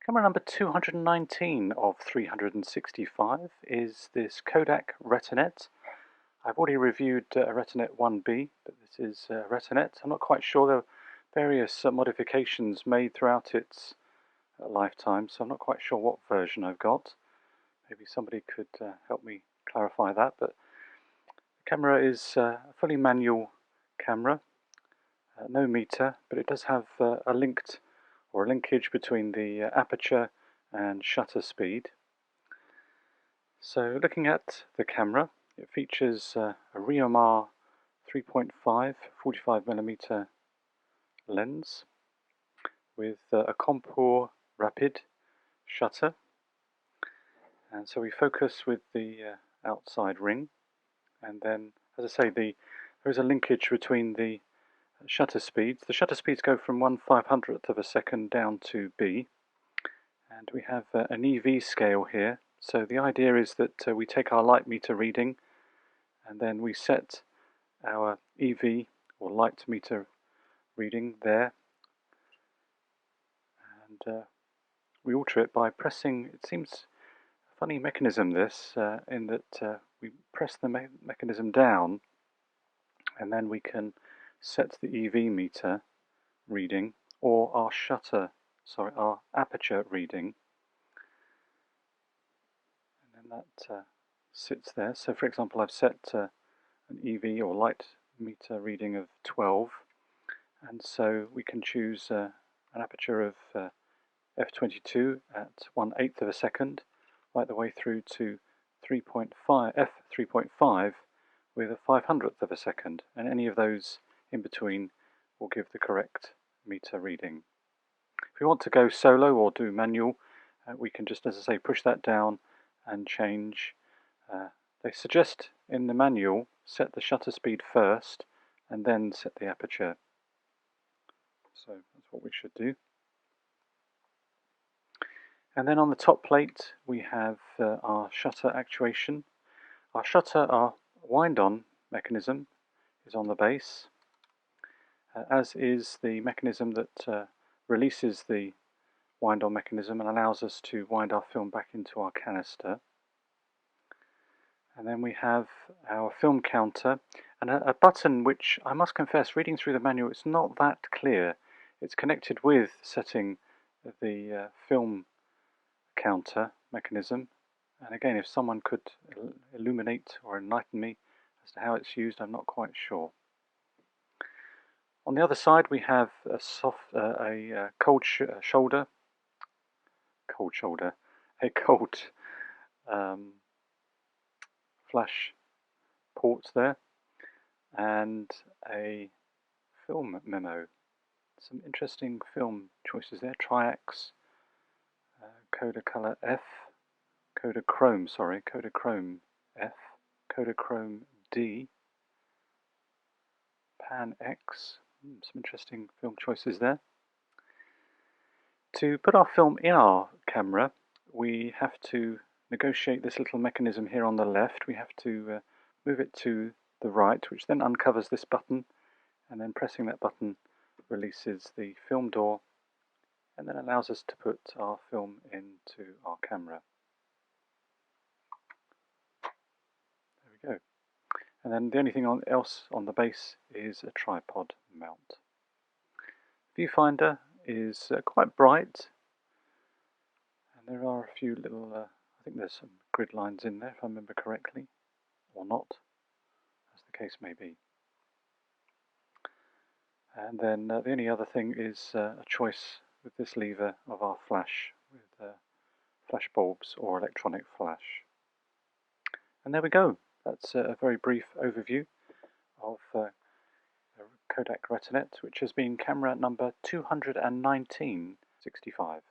Camera number 219 of 365 is this Kodak Retinette. I've already reviewed a Retinette 1B, but this is Retinette. I'm not quite sure. There are various modifications made throughout its lifetime, so I'm not quite sure what version I've got. Maybe somebody could help me clarify that. But the camera is a fully manual camera, no meter, but it does have a linkage between the aperture and shutter speed. So looking at the camera, it features a Reomar 3.5 45mm lens with a contour rapid shutter, and so we focus with the outside ring, and then, as I say, there is a linkage between the shutter speeds. The shutter speeds go from 1/500th of a second down to B, and we have an EV scale here. So the idea is that we take our light meter reading and then we set our EV or light meter reading there, and we alter it by pressing. It seems a funny mechanism this, in that we press the mechanism down and then we can set the EV meter reading or our aperture reading, and then that sits there. So for example, I've set an EV or light meter reading of 12, and so we can choose an aperture of f22 at 1/8 of a second, right the way through to 3.5 with a 500th of a second, and any of those in between will give the correct meter reading. If we want to go solo or do manual, we can just, as I say, push that down and change. They suggest in the manual set the shutter speed first and then set the aperture. So that's what we should do. And then on the top plate we have our shutter actuation. Our wind-on mechanism is on the base, as is the mechanism that releases the wind-on mechanism and allows us to wind our film back into our canister. And then we have our film counter and a button which, I must confess, reading through the manual, it's not that clear. It's connected with setting the film counter mechanism, and again, if someone could illuminate or enlighten me as to how it's used, I'm not quite sure. On the other side we have a cold flash port there, and a film memo. Some interesting film choices there: Triax, Kodacolor F, Kodachrome F, Kodachrome D, Pan X. Some interesting film choices there. To put our film in our camera, we have to negotiate this little mechanism here on the left. We have to move it to the right, which then uncovers this button, and then pressing that button releases the film door and then allows us to put our film into our camera. There we go. And then the only thing else on the base is a tripod mount. Viewfinder is quite bright, and there are a few little, I think there's some grid lines in there if I remember correctly, or not, as the case may be. And then the only other thing is a choice with this lever of our flash, with flash bulbs or electronic flash. And there we go. That's a very brief overview of Kodak Retinette, which has been camera number 219/65.